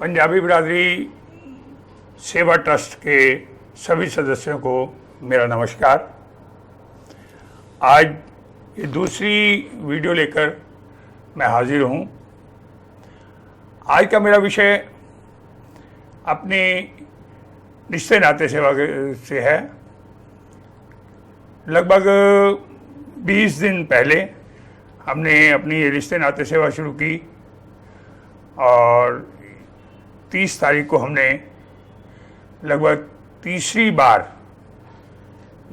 पंजाबी बिरादरी सेवा ट्रस्ट के सभी सदस्यों को मेरा नमस्कार। आज ये दूसरी वीडियो लेकर मैं हाजिर हूँ। आज का मेरा विषय अपनी रिश्ते नाते सेवा से है। लगभग 20 दिन पहले हमने अपनी ये रिश्ते नाते सेवा शुरू की और 30 तारीख को हमने लगभग तीसरी बार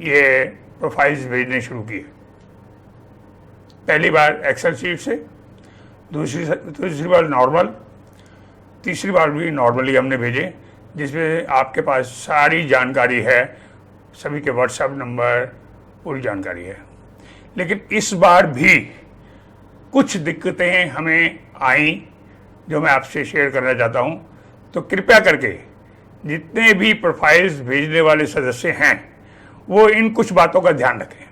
ये प्रोफाइल्स भेजने शुरू किए। पहली बार एक्सेल शीट से, दूसरी बार नॉर्मल, तीसरी बार भी नॉर्मली हमने भेजे, जिसमें आपके पास सारी जानकारी है, सभी के व्हाट्सएप नंबर, पूरी जानकारी है। लेकिन इस बार भी कुछ दिक्कतें हमें आई जो मैं आपसे शेयर करना चाहता हूं। तो कृपया करके जितने भी प्रोफाइल्स भेजने वाले सदस्य हैं वो इन कुछ बातों का ध्यान रखें,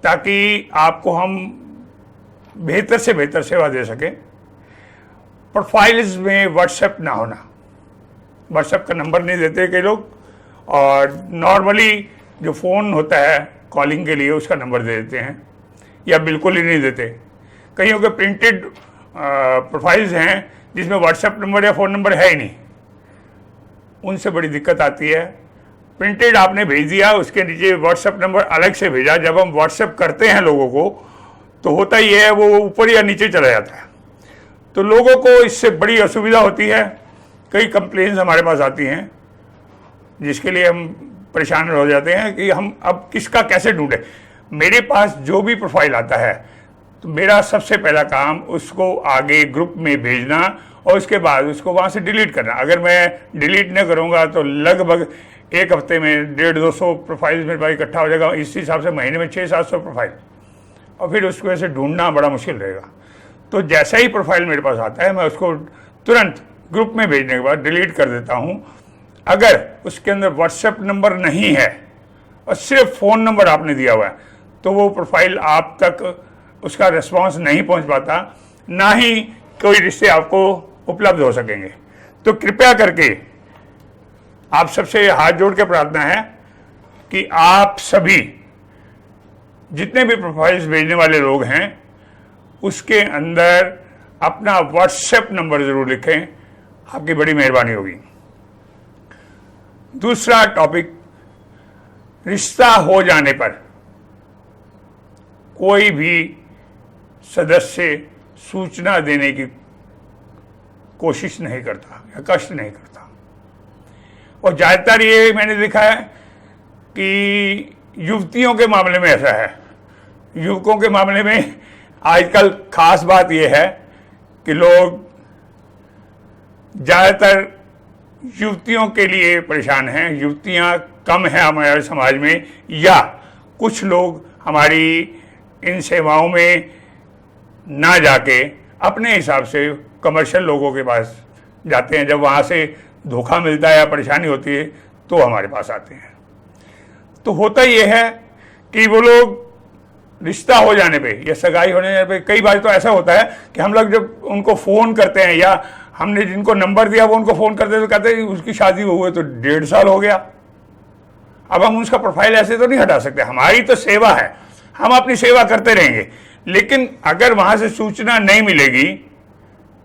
ताकि आपको हम बेहतर से बेहतर सेवा दे सकें। प्रोफाइल्स में व्हाट्सएप ना होना, व्हाट्सएप का नंबर नहीं देते कई लोग, और नॉर्मली जो फ़ोन होता है कॉलिंग के लिए उसका नंबर दे देते हैं या बिल्कुल ही नहीं देते। कईयों के प्रिंटेड प्रोफाइल्स हैं जिसमें व्हाट्सएप नंबर या फ़ोन नंबर है ही नहीं, उनसे बड़ी दिक्कत आती है। प्रिंटेड आपने भेज दिया, उसके नीचे व्हाट्सएप नंबर अलग से भेजा। जब हम व्हाट्सएप करते हैं लोगों को तो होता ही है वो ऊपर या नीचे चला जाता है, तो लोगों को इससे बड़ी असुविधा होती है। कई कंप्लेंट्स हमारे पास आती हैं जिसके लिए हम परेशान हो जाते हैं कि हम अब किसका कैसे ढूंढें। मेरे पास जो भी प्रोफाइल आता है तो मेरा सबसे पहला काम उसको आगे ग्रुप में भेजना और उसके बाद उसको वहाँ से डिलीट करना। अगर मैं डिलीट नहीं करूँगा तो लगभग एक हफ्ते में 150-200 प्रोफाइल्स मेरे पास इकट्ठा हो जाएगा। इस हिसाब से महीने में 600-700 प्रोफाइल, और फिर उसको ऐसे ढूंढना बड़ा मुश्किल रहेगा। तो जैसा ही प्रोफाइल मेरे पास आता है मैं उसको तुरंत ग्रुप में भेजने के बाद डिलीट कर देता हूँ। अगर उसके अंदर व्हाट्सएप नंबर नहीं है और सिर्फ फ़ोन नंबर आपने दिया हुआ है तो वो प्रोफाइल आप तक उसका रिस्पांस नहीं पहुंच पाता, ना ही कोई रिश्ते आपको उपलब्ध हो सकेंगे। तो कृपया करके आप सबसे हाथ जोड़ के प्रार्थना है कि आप सभी जितने भी प्रोफाइल्स भेजने वाले लोग हैं उसके अंदर अपना व्हाट्सएप नंबर ज़रूर लिखें, आपकी बड़ी मेहरबानी होगी। दूसरा टॉपिक, रिश्ता हो जाने पर कोई भी सदस्य सूचना देने की कोशिश नहीं करता या कष्ट नहीं करता। और ज़्यादातर ये मैंने देखा है कि युवतियों के मामले में ऐसा है। युवकों के मामले में आजकल खास बात यह है कि लोग ज़्यादातर युवतियों के लिए परेशान हैं। युवतियां कम हैं हमारे समाज में, या कुछ लोग हमारी इन सेवाओं में ना जाके अपने हिसाब से कमर्शियल लोगों के पास जाते हैं। जब वहाँ से धोखा मिलता है या परेशानी होती है तो हमारे पास आते हैं। तो होता ये है कि वो लोग रिश्ता हो जाने पे या सगाई होने पे, कई बार तो ऐसा होता है कि हम लोग जब उनको फ़ोन करते हैं या हमने जिनको नंबर दिया वो उनको फ़ोन करते हैं तो कहते हैं उसकी शादी हुई तो 1.5 साल हो गया। अब हम उसका प्रोफाइल ऐसे तो नहीं हटा सकते, हमारी तो सेवा है, हम अपनी सेवा करते रहेंगे। लेकिन अगर वहाँ से सूचना नहीं मिलेगी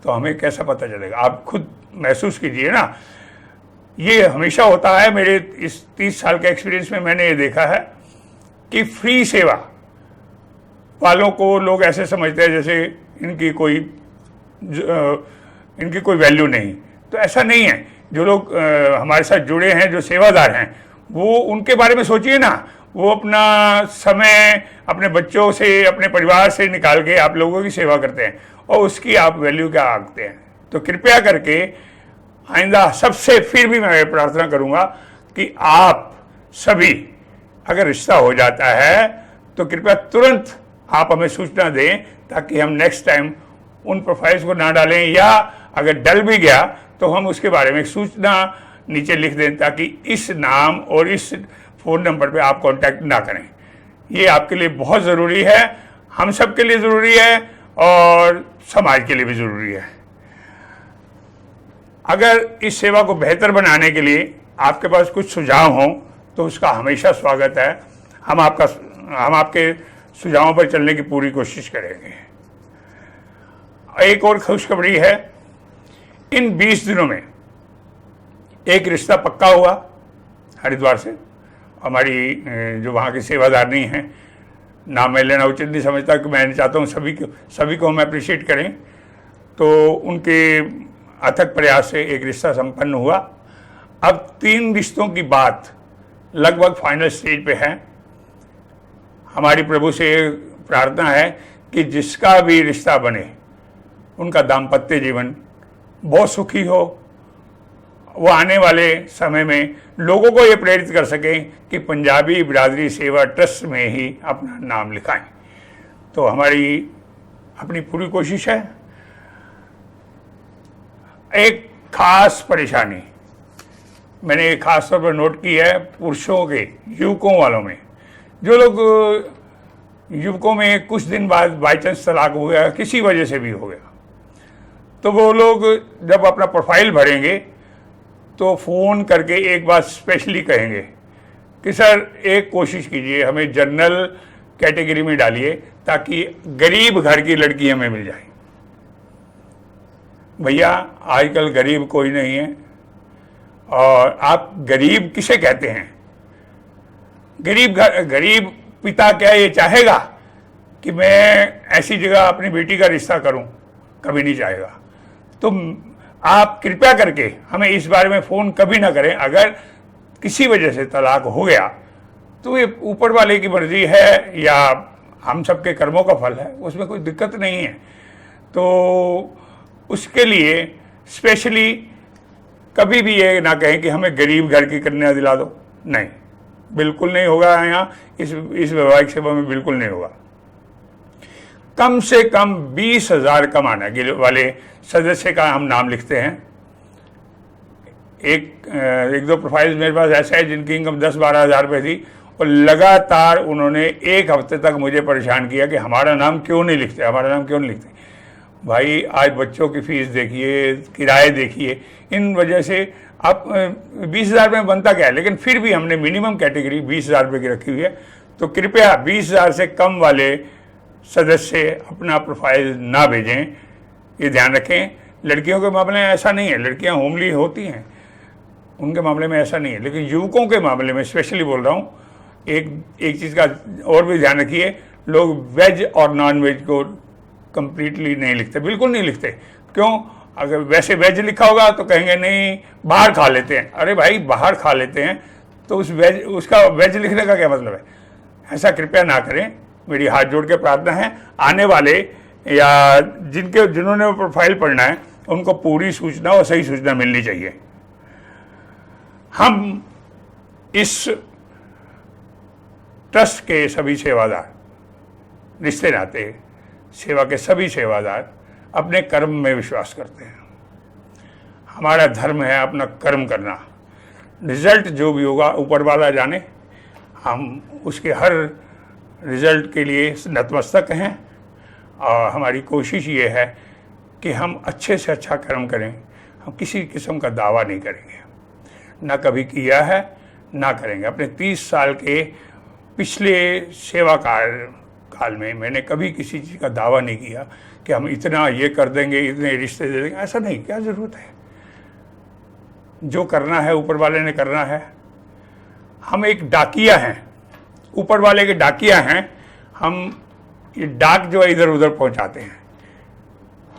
तो हमें कैसा पता चलेगा? आप खुद महसूस कीजिए ना। ये हमेशा होता है। मेरे इस 30 साल के एक्सपीरियंस में मैंने ये देखा है कि फ्री सेवा वालों को लोग ऐसे समझते हैं जैसे इनकी कोई वैल्यू नहीं। तो ऐसा नहीं है। जो लोग हमारे साथ जुड़े हैं, जो सेवादार हैं, वो उनके बारे में सोचिए ना। वो अपना समय अपने बच्चों से, अपने परिवार से निकाल के आप लोगों की सेवा करते हैं और उसकी आप वैल्यू क्या आंकते हैं। तो कृपया करके आइंदा सबसे फिर भी मैं प्रार्थना करूंगा कि आप सभी, अगर रिश्ता हो जाता है तो कृपया तुरंत आप हमें सूचना दें, ताकि हम नेक्स्ट टाइम उन प्रोफाइल्स को ना डालें, या अगर डल भी गया तो हम उसके बारे में सूचना नीचे लिख दें, ताकि इस नाम और इस फ़ोन नंबर पे आप कांटेक्ट ना करें। ये आपके लिए बहुत ज़रूरी है, हम सब के लिए ज़रूरी है और समाज के लिए भी ज़रूरी है। अगर इस सेवा को बेहतर बनाने के लिए आपके पास कुछ सुझाव हों तो उसका हमेशा स्वागत है। हम आपके सुझावों पर चलने की पूरी कोशिश करेंगे। एक और खुशखबरी है, इन 20 दिनों में एक रिश्ता पक्का हुआ हरिद्वार से। हमारी जो वहाँ की सेवादारनी हैं, नाम मैं लेना उचित नहीं समझता, कि मैं चाहता हूँ सभी को हम अप्रिशिएट करें, तो उनके अथक प्रयास से एक रिश्ता संपन्न हुआ। अब 3 रिश्तों की बात लगभग फाइनल स्टेज पे है। हमारी प्रभु से प्रार्थना है कि जिसका भी रिश्ता बने उनका दाम्पत्य जीवन बहुत सुखी हो, वो आने वाले समय में लोगों को ये प्रेरित कर सकें कि पंजाबी बिरादरी सेवा ट्रस्ट में ही अपना नाम लिखाएं। तो हमारी अपनी पूरी कोशिश है। एक खास परेशानी मैंने खास तौर पर नोट की है पुरुषों के, युवकों वालों में। जो लोग युवकों में कुछ दिन बाद बाई चांस तलाक हो गया, किसी वजह से भी हो गया, तो वो लोग जब अपना प्रोफाइल भरेंगे तो फ़ोन करके एक बात स्पेशली कहेंगे कि सर एक कोशिश कीजिए, हमें जनरल कैटेगरी में डालिए ताकि गरीब घर की लड़की हमें मिल जाए। भैया आजकल गरीब कोई नहीं है। और आप गरीब किसे कहते हैं? गरीब पिता क्या ये चाहेगा कि मैं ऐसी जगह अपनी बेटी का रिश्ता करूं? कभी नहीं चाहेगा। तो आप कृपया करके हमें इस बारे में फ़ोन कभी ना करें। अगर किसी वजह से तलाक हो गया तो ये ऊपर वाले की मर्जी है या हम सबके कर्मों का फल है, उसमें कोई दिक्कत नहीं है। तो उसके लिए स्पेशली कभी भी ये ना कहें कि हमें गरीब घर की कन्या दिला दो। नहीं, बिल्कुल नहीं होगा। यहाँ इस वैवाहिक सेवा में बिल्कुल नहीं होगा। कम से कम 20,000 कमाने वाले सदस्य का हम नाम लिखते हैं। एक दो प्रोफाइल्स मेरे पास ऐसा है जिनकी इनकम 10-12 हज़ार रुपये थी और लगातार उन्होंने 1 हफ्ते तक मुझे परेशान किया कि हमारा नाम क्यों नहीं लिखते, हमारा नाम क्यों नहीं लिखते। भाई आज बच्चों की फीस देखिए, किराए देखिए, इन वजह से आप 20,000 में बनता क्या है। लेकिन फिर भी हमने मिनिमम कैटेगरी 20,000 रुपये की रखी हुई है। तो कृपया 20,000 से कम वाले सदस्य अपना प्रोफाइल ना भेजें, ये ध्यान रखें। लड़कियों के मामले में ऐसा नहीं है, लड़कियां होमली होती हैं, उनके मामले में ऐसा नहीं है। लेकिन युवकों के मामले में स्पेशली बोल रहा हूँ, एक चीज़ का और भी ध्यान रखिए, लोग वेज और नॉन वेज को कंप्लीटली नहीं लिखते, बिल्कुल नहीं लिखते। क्यों? अगर वैसे वेज लिखा होगा तो कहेंगे नहीं बाहर खा लेते हैं। अरे भाई बाहर खा लेते हैं तो उसका वेज लिखने का क्या मतलब है? ऐसा कृपया ना करें। मेरी हाथ जोड़ के प्रार्थना है, आने वाले या जिन्होंने वो प्रोफाइल पढ़ना है उनको पूरी सूचना और सही सूचना मिलनी चाहिए। हम इस ट्रस्ट के सभी सेवादार, रिश्ते नाते सेवा के सभी सेवादार अपने कर्म में विश्वास करते हैं। हमारा धर्म है अपना कर्म करना। रिजल्ट जो भी होगा ऊपर वाला जाने, हम उसके हर रिजल्ट के लिए नतमस्तक हैं। और हमारी कोशिश ये है कि हम अच्छे से अच्छा कर्म करें। हम किसी किस्म का दावा नहीं करेंगे, ना कभी किया है ना करेंगे। अपने 30 साल के पिछले सेवा काल में मैंने कभी किसी चीज़ का दावा नहीं किया कि हम इतना ये कर देंगे, इतने रिश्ते दे देंगे। ऐसा नहीं, क्या ज़रूरत है। जो करना है ऊपर वाले ने करना है। हम एक डाकिया हैं, ऊपर वाले के डाकिया हैं। हम ये डाक जो है इधर उधर पहुंचाते हैं,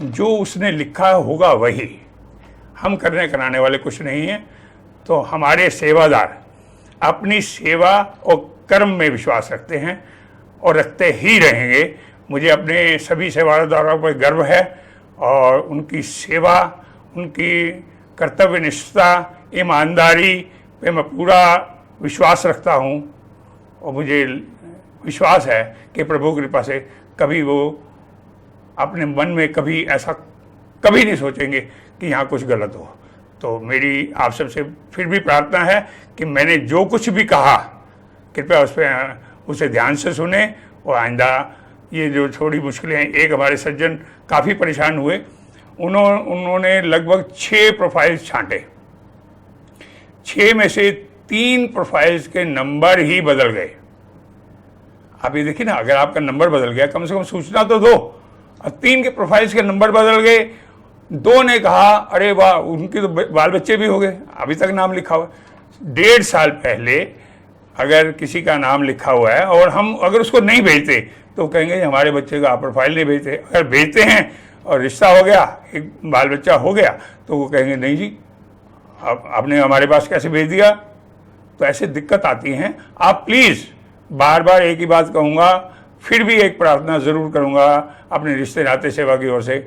जो उसने लिखा होगा वही। हम करने कराने वाले कुछ नहीं हैं। तो हमारे सेवादार अपनी सेवा और कर्म में विश्वास रखते हैं और रखते ही रहेंगे। मुझे अपने सभी सेवादारों पर गर्व है और उनकी सेवा, उनकी कर्तव्यनिष्ठता, ईमानदारी पे मैं पूरा विश्वास रखता हूँ। और मुझे विश्वास है कि प्रभु कृपा से कभी वो अपने मन में कभी ऐसा कभी नहीं सोचेंगे कि यहाँ कुछ गलत हो। तो मेरी आप सबसे फिर भी प्रार्थना है कि मैंने जो कुछ भी कहा कृपया उसे ध्यान से सुने और आइंदा ये जो थोड़ी मुश्किलें हैं, एक हमारे सज्जन काफ़ी परेशान हुए उन्होंने लगभग 6 प्रोफाइल्स छांटे। 6 में से 3 प्रोफाइल्स के नंबर ही बदल गए। आप ये देखिए ना, अगर आपका नंबर बदल गया कम से कम सूचना तो दो। और 3 के प्रोफाइल्स के नंबर बदल गए। 2 ने कहा अरे वाह, उनके तो बाल बच्चे भी हो गए, अभी तक नाम लिखा हुआ। 1.5 साल पहले अगर किसी का नाम लिखा हुआ है और हम अगर उसको नहीं भेजते तो कहेंगे हमारे बच्चे का आप प्रोफाइल नहीं भेजते। अगर भेजते हैं और रिश्ता हो गया, एक बाल बच्चा हो गया, तो वो कहेंगे नहीं जी आपने हमारे पास कैसे भेज दिया। तो ऐसे दिक्कत आती हैं। आप प्लीज़, बार बार एक ही बात कहूँगा, फिर भी एक प्रार्थना ज़रूर करूँगा अपने रिश्ते नाते सेवा की ओर से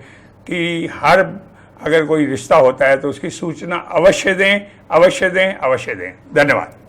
कि अगर कोई रिश्ता होता है तो उसकी सूचना अवश्य दें, अवश्य दें, अवश्य दें। धन्यवाद।